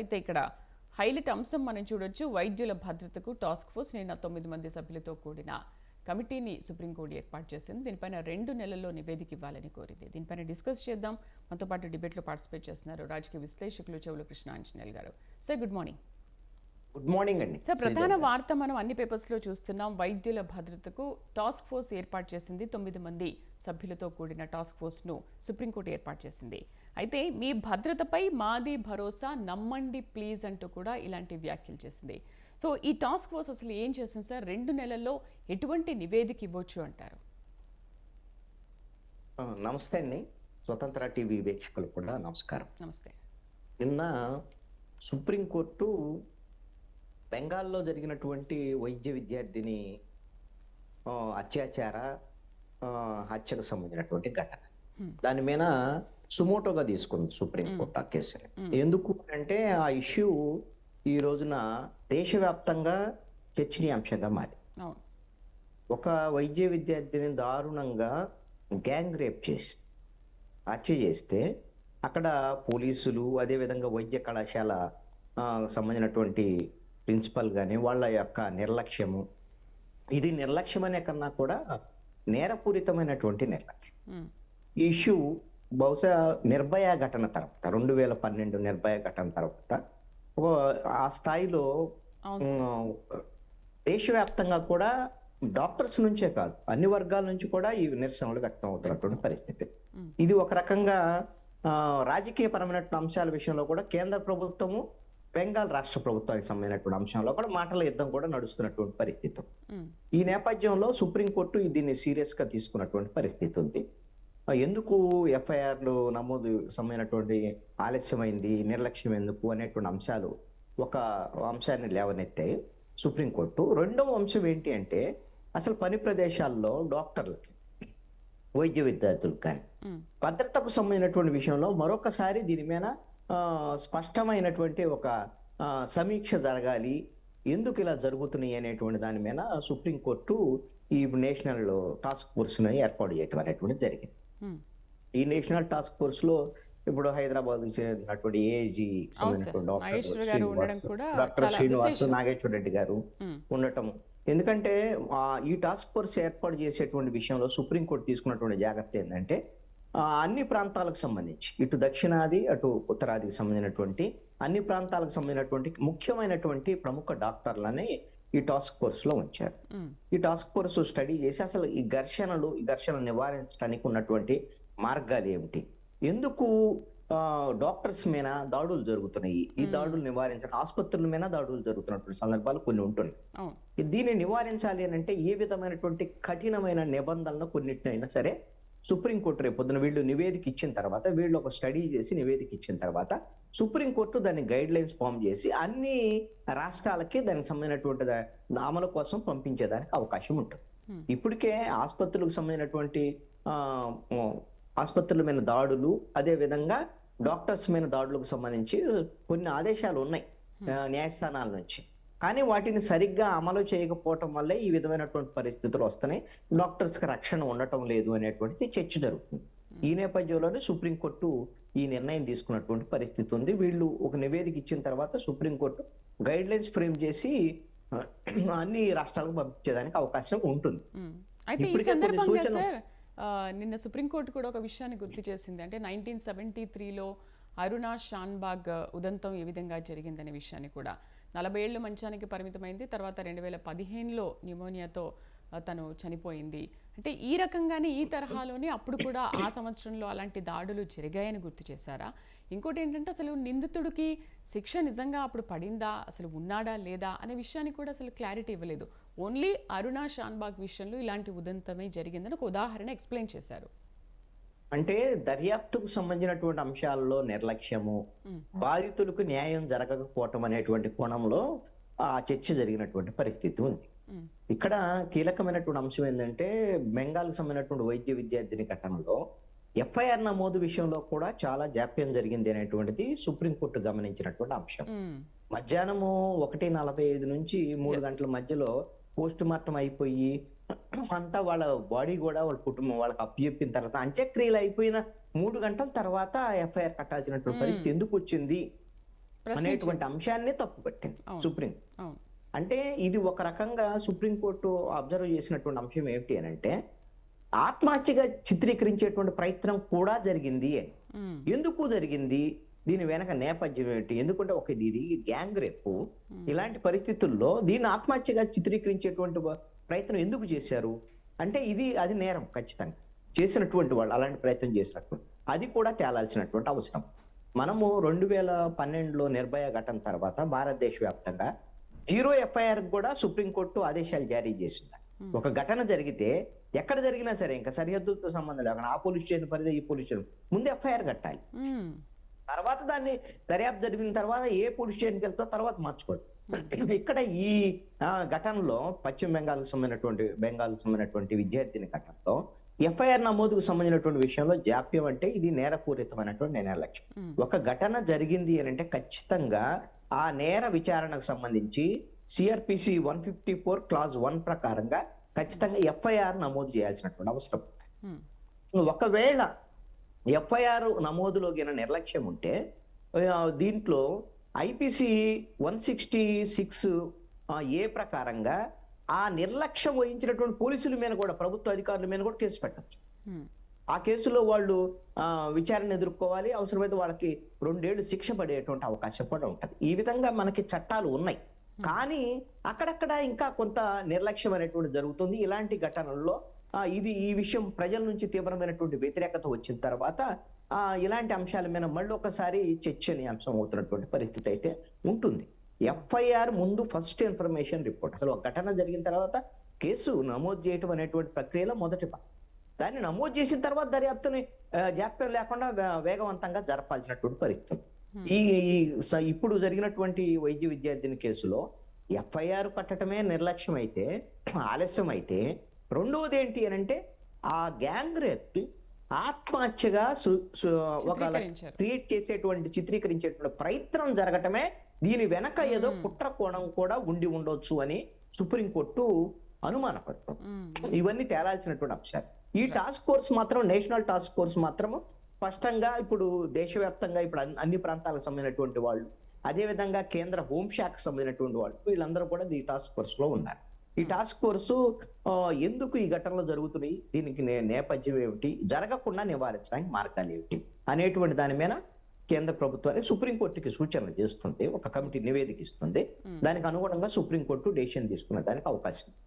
అయితే ఇక్కడ హైలైట్ అంశం మనం చూడొచ్చు. వైద్యుల భద్రతకు టాస్క్ ఫోర్స్ నిన్న 9 మంది సభ్యులతో కూడిన కమిటీని సుప్రీంకోర్టు ఏర్పాటు చేసింది. దీనిపైన 2 నెలల్లో నివేదిక ఇవ్వాలని కోరింది. దీనిపైన డిస్కస్ చేద్దాం. మనతో పాటు డిబేట్లో పార్టిసిపేట్ చేస్తున్నారు రాజకీయ విశ్లేషకులు చెవుల కృష్ణ ఆంజనేయులు గారు. Sir good morning. Good morning అండి. సార్, ప్రధాన వార్త మనం అన్ని పేపర్స్లో చూస్తున్నాం. వైద్యుల భద్రతకు టాస్క్ ఫోర్స్ ఏర్పాటు చేసింది. 9 మంది సభ్యులతో కూడిన టాస్క్ ఫోర్స్ను సుప్రీంకోర్టు ఏర్పాటు చేసింది. అయితే మీ భద్రతపై మాది భరోసా, నమ్మండి ప్లీజ్ అంటూ కూడా ఇలాంటి వ్యాఖ్యలు చేసింది. సో ఈ టాస్క్ ఫోర్స్ అసలు ఏం చేసింది సార్? 2 నెలల్లో ఎటువంటి నివేదిక ఇవ్వచ్చు అంటారు? నమస్తే అండి. స్వతంత్ర టీవీ వీక్షకులు కూడా నమస్కారం. నమస్తే. నిన్న సుప్రీంకోర్టు బెంగాల్లో జరిగినటువంటి వైద్య విద్యార్థిని అత్యాచార హత్యకు సంబంధించినటువంటి ఘటన, దాని మీద సుమోటోగా తీసుకుంది సుప్రీంకోర్టు ఆ కేసుని. ఎందుకు అంటే ఆ ఇష్యూ ఈ రోజున దేశవ్యాప్తంగా చర్చనీయాంశంగా మారింది. ఒక వైద్య విద్యార్థిని దారుణంగా గ్యాంగ్ రేప్ చేసి హత్య చేస్తే అక్కడ పోలీసులు, అదేవిధంగా వైద్య కళాశాల సంబంధించినటువంటి ప్రిన్సిపల్ కానీ వాళ్ళ యొక్క నిర్లక్ష్యము, ఇది నిర్లక్ష్యం అనే కన్నా కూడా నేరపూరితమైనటువంటి నిర్లక్ష్యం. ఈ ఇష్యూ బహుశా నిర్భయ ఘటన తర్వాత 2012 నిర్భయ ఘటన తర్వాత ఆ స్థాయిలో దేశవ్యాప్తంగా కూడా డాక్టర్స్ నుంచే కాదు అన్ని వర్గాల నుంచి కూడా ఈ నిరసనలు వ్యక్తం అవుతున్నటువంటి పరిస్థితి. ఇది ఒక రకంగా రాజకీయపరమైన అంశాల విషయంలో కూడా కేంద్ర ప్రభుత్వము, బెంగాల్ రాష్ట్ర ప్రభుత్వానికి సంబంధించినటువంటి అంశంలో కూడా మాటల యుద్ధం కూడా నడుస్తున్నటువంటి పరిస్థితి. ఈ నేపథ్యంలో సుప్రీంకోర్టు దీన్ని సీరియస్ గా తీసుకున్నటువంటి పరిస్థితి ఉంది. ఎందుకు ఎఫ్ఐఆర్లు నమోదు సంబంధించినటువంటి ఆలస్యమైంది, నిర్లక్ష్యం ఎందుకు అనేటువంటి అంశాలు ఒక అంశాన్ని లేవనెత్తాయి సుప్రీంకోర్టు. రెండవ అంశం ఏంటి అంటే అసలు పని ప్రదేశాల్లో డాక్టర్లకి, వైద్య విద్యార్థులకు కానీ భద్రతకు సంబంధించినటువంటి విషయంలో మరొకసారి దీని మీద స్పష్టమైనటువంటి ఒక సమీక్ష జరగాలి. ఎందుకు ఇలా జరుగుతున్నాయి అనేటువంటి దాని మీద సుప్రీంకోర్టు ఈ నేషనల్ టాస్క్ ఫోర్స్ ని ఏర్పాటు చేయడం అనేటువంటిది జరిగింది. ఈ నేషనల్ టాస్క్ ఫోర్స్ లో ఇప్పుడు హైదరాబాద్ చెందినటువంటి ఏజీ డాక్టర్ శ్రీనివాస్, నాగేశ్వర రెడ్డి గారు ఉండటం. ఎందుకంటే ఈ టాస్క్ ఫోర్స్ ఏర్పాటు చేసేటువంటి విషయంలో సుప్రీంకోర్టు తీసుకున్నటువంటి జాగ్రత్త ఏంటంటే అన్ని ప్రాంతాలకు సంబంధించి, ఇటు దక్షిణాది అటు ఉత్తరాదికి సంబంధించినటువంటి అన్ని ప్రాంతాలకు సంబంధించినటువంటి ముఖ్యమైనటువంటి ప్రముఖ డాక్టర్లని ఈ టాస్క్ ఫోర్స్ లో ఉంచారు. ఈ టాస్క్ ఫోర్స్ స్టడీ చేసి అసలు ఈ ఘర్షణలు నివారించడానికి ఉన్నటువంటి మార్గాలు ఏమిటి, ఎందుకు డాక్టర్స్ మీద దాడులు జరుగుతున్నాయి, ఈ దాడులు నివారించడం, ఆసుపత్రుల మీద దాడులు జరుగుతున్నటువంటి సందర్భాలు కొన్ని ఉంటున్నాయి. దీన్ని నివారించాలి అని అంటే ఏ విధమైనటువంటి కఠినమైన నిబంధనలు కొన్నిటినైనా సరే సుప్రీంకోర్టు రేపు పొద్దున వీళ్ళు నివేదిక ఇచ్చిన తర్వాత, వీళ్ళు ఒక స్టడీ చేసి నివేదిక ఇచ్చిన తర్వాత సుప్రీంకోర్టు దాన్ని గైడ్ లైన్స్ ఫామ్ చేసి అన్ని రాష్ట్రాలకి దానికి సంబంధించినటువంటి అమలు కోసం పంపించేదానికి అవకాశం ఉంటుంది. ఇప్పటికే ఆసుపత్రులకు సంబంధించినటువంటి ఆసుపత్రుల మీద దాడులు, అదే విధంగా డాక్టర్స్ మీద దాడులకు సంబంధించి కొన్ని ఆదేశాలు ఉన్నాయి న్యాయస్థానాల నుంచి. కానీ వాటిని సరిగ్గా అమలు చేయకపోవటం వల్లే ఈ విధమైనటువంటి పరిస్థితులు వస్తున్నాయి, డాక్టర్స్ కి రక్షణ ఉండటం లేదు అనేటువంటిది చర్చ జరుగుతుంది. ఈ నేపథ్యంలోనే సుప్రీంకోర్టు ఈ నిర్ణయం తీసుకున్నటువంటి పరిస్థితి ఉంది. వీళ్ళు ఒక నివేదిక ఇచ్చిన తర్వాత సుప్రీంకోర్టు గైడ్ లైన్స్ ఫ్రేమ్ చేసి అన్ని రాష్ట్రాలకు పంపించేదానికి అవకాశం ఉంటుంది. నిన్న సుప్రీంకోర్టు కూడా ఒక విషయాన్ని గుర్తు చేసింది. అంటే 1973లో అరుణా షాన్బాగ్ ఉదంతం ఏ విధంగా జరిగిందనే విషయాన్ని కూడా, 40 ఏళ్ళు మంచానికి పరిమితమైంది, తర్వాత 2015లో న్యూమోనియాతో తను చనిపోయింది. అంటే ఈ రకంగానే ఈ తరహాలోనే అప్పుడు కూడా ఆ సంవత్సరంలో అలాంటి దాడులు జరిగాయని గుర్తు చేశారా? ఇంకోటి ఏంటంటే అసలు నిందితుడికి శిక్ష నిజంగా అప్పుడు పడిందా, అసలు ఉన్నాడా లేదా అనే విషయాన్ని కూడా అసలు క్లారిటీ ఇవ్వలేదు. ఓన్లీ అరుణా షాన్బాగ్ విషయంలో ఇలాంటి ఉదంతమే జరిగిందని ఒక ఉదాహరణ ఎక్స్ప్లెయిన్ చేశారు. అంటే దర్యాప్తుకు సంబంధించినటువంటి అంశాల్లో నిర్లక్ష్యము, బాధితులకు న్యాయం జరగకపోవటం అనేటువంటి కోణంలో ఆ చర్చ జరిగినటువంటి పరిస్థితి ఉంది. ఇక్కడ కీలకమైనటువంటి అంశం ఏంటంటే బెంగాల్కి సంబంధించినటువంటి వైద్య విద్యార్థిని ఘటనలో ఎఫ్ఐఆర్ నమోదు విషయంలో కూడా చాలా జాప్యం జరిగింది అనేటువంటిది సుప్రీంకోర్టు గమనించినటువంటి అంశం. మధ్యాహ్నము 1:45 నుంచి 3 గంటల మధ్యలో పోస్ట్ మార్టం అయిపోయి అంతా వాళ్ళ బాడీ కూడా వాళ్ళ కుటుంబం వాళ్ళకి అప్పచెప్పిన తర్వాత అంత్యక్రియలు అయిపోయిన 3 గంటల తర్వాత ఎఫ్ఐఆర్ కట్టాల్సినటువంటి పరిస్థితి ఎందుకు వచ్చింది అనేటువంటి అంశాన్ని తప్పుపట్టింది అవును. సుప్రీం. అవును. అంటే ఇది ఒక రకంగా సుప్రీంకోర్టు అబ్జర్వ్ చేసినటువంటి అంశం ఏమిటి అని అంటే, ఆత్మహత్యగా చిత్రీకరించేటువంటి ప్రయత్నం కూడా జరిగింది అని. ఉమ్, ఎందుకు జరిగింది? దీని వెనక నేపథ్యం ఏమిటి? ఎందుకంటే ఇది గ్యాంగ్ రేపు. ఇలాంటి పరిస్థితుల్లో దీన్ని ఆత్మహత్యగా చిత్రీకరించేటువంటి ప్రయత్నం ఎందుకు చేశారు అంటే, అది నేరం ఖచ్చితంగా. చేసినటువంటి వాళ్ళు అలాంటి ప్రయత్నం చేసినటువంటి అది కూడా తేలాల్సినటువంటి అవసరం. మనము 2012లో నిర్భయ ఘటన తర్వాత భారతదేశ వ్యాప్తంగా 0 ఎఫ్ఐఆర్ కూడా సుప్రీంకోర్టు ఆదేశాలు జారీ చేసింది. ఒక ఘటన జరిగితే ఎక్కడ జరిగినా సరే ఇంకా సరిహద్దులతో సంబంధం లేకుండా ఆ పోలీస్ స్టేషన్ పరిధి ఈ పోలీస్ స్టేషన్ ముందు ఎఫ్ఐఆర్ కట్టాలి. ఉమ్, తర్వాత దాన్ని దర్యాప్తు జరిగిన తర్వాత ఏ పోలీస్ స్టేషన్కి వెళ్తా తర్వాత మార్చుకోవచ్చు. ఇక్కడ ఈ ఘటనలో పశ్చిమ బెంగాల్కు సంబంధించినటువంటి విద్యార్థిని ఘటనలో ఎఫ్ఐఆర్ నమోదుకు సంబంధించినటువంటి విషయంలో జాప్యం అంటే ఇది నేరపూరితమైనటువంటి నిర్లక్ష్యం. ఒక ఘటన జరిగింది అని అంటే ఖచ్చితంగా ఆ నేర విచారణకు సంబంధించి సిఆర్పిసి 154 క్లాజ్ 1 ప్రకారంగా ఖచ్చితంగా ఎఫ్ఐఆర్ నమోదు చేయాల్సినటువంటి అవసరం. ఉమ్, ఒకవేళ ఎఫ్ఐఆర్ నమోదులో గిన నిర్లక్ష్యం ఉంటే దీంట్లో ఐపీసీ 166 ఏ ప్రకారంగా ఆ నిర్లక్ష్యం వహించినటువంటి పోలీసుల మీద కూడా, ప్రభుత్వ అధికారుల మీద కూడా కేసు పెట్టచ్చు. ఉమ్, ఆ కేసులో వాళ్ళు విచారణ ఎదుర్కోవాలి. అవసరమైతే వాళ్ళకి 2 ఏళ్లు శిక్ష పడేటువంటి అవకాశం కూడా ఉంటది. ఈ విధంగా మనకి చట్టాలు ఉన్నాయి. కానీ అక్కడక్కడ ఇంకా కొంత నిర్లక్ష్యం అనేటువంటి జరుగుతుంది. ఇలాంటి ఘటనల్లో ఈ విషయం ప్రజల నుంచి తీవ్రమైనటువంటి వ్యతిరేకత వచ్చిన తర్వాత ఇలాంటి అంశాల మీద మళ్ళీ ఒకసారి చర్చనీయాంశం అవుతున్నటువంటి పరిస్థితి అయితే ఉంటుంది. ఎఫ్ఐఆర్ ముందు ఫస్ట్ ఇన్ఫర్మేషన్ రిపోర్ట్, అసలు ఒక ఘటన జరిగిన తర్వాత కేసు నమోదు చేయటం అనేటువంటి ప్రక్రియలో మొదటి భాగం. దాన్ని నమోదు చేసిన తర్వాత దర్యాప్తుని జాప్యం లేకుండా వేగవంతంగా జరపాల్సినటువంటి పరిస్థితి. ఇప్పుడు జరిగినటువంటి వైద్య విద్యార్థిని కేసులో ఎఫ్ఐఆర్ కట్టడమే నిర్లక్ష్యం అయితే, ఆలస్యం అయితే, రెండవది ఏంటి అని అంటే ఆ గ్యాంగ్ రేప్ ఆత్మహత్యగా క్రియేట్ చేసేటువంటి చిత్రీకరించేటువంటి ప్రయత్నం జరగటమే దీని వెనక ఏదో కుట్ర కోణం కూడా ఉండి ఉండొచ్చు అని సుప్రీంకోర్టు అనుమానపడుతుంది. ఇవన్నీ తేలాల్సినటువంటి అంశాలు. ఈ టాస్క్ ఫోర్స్ మాత్రం, నేషనల్ టాస్క్ ఫోర్స్ మాత్రం స్పష్టంగా ఇప్పుడు దేశవ్యాప్తంగా ఇప్పుడు అన్ని ప్రాంతాలకు సంబంధించినటువంటి వాళ్ళు, అదేవిధంగా కేంద్ర హోంశాఖకు సంబంధించినటువంటి వాళ్ళు, వీళ్ళందరూ కూడా ఈ టాస్క్ ఫోర్స్ లో ఉన్నారు. ఈ టాస్క్ ఫోర్స్ ఎందుకు ఈ ఘటనలు జరుగుతున్నాయి, దీనికి నేపథ్యం ఏమిటి, జరగకుండా నివారించడానికి మార్గాలు ఏమిటి అనేటువంటి దాని మీద కేంద్ర ప్రభుత్వానికి సుప్రీంకోర్టుకి సూచనలు చేస్తుంది. ఒక కమిటీ నివేదిక ఇస్తుంది. దానికి అనుగుణంగా సుప్రీంకోర్టు డెసిషన్ తీసుకునే దానికి అవకాశం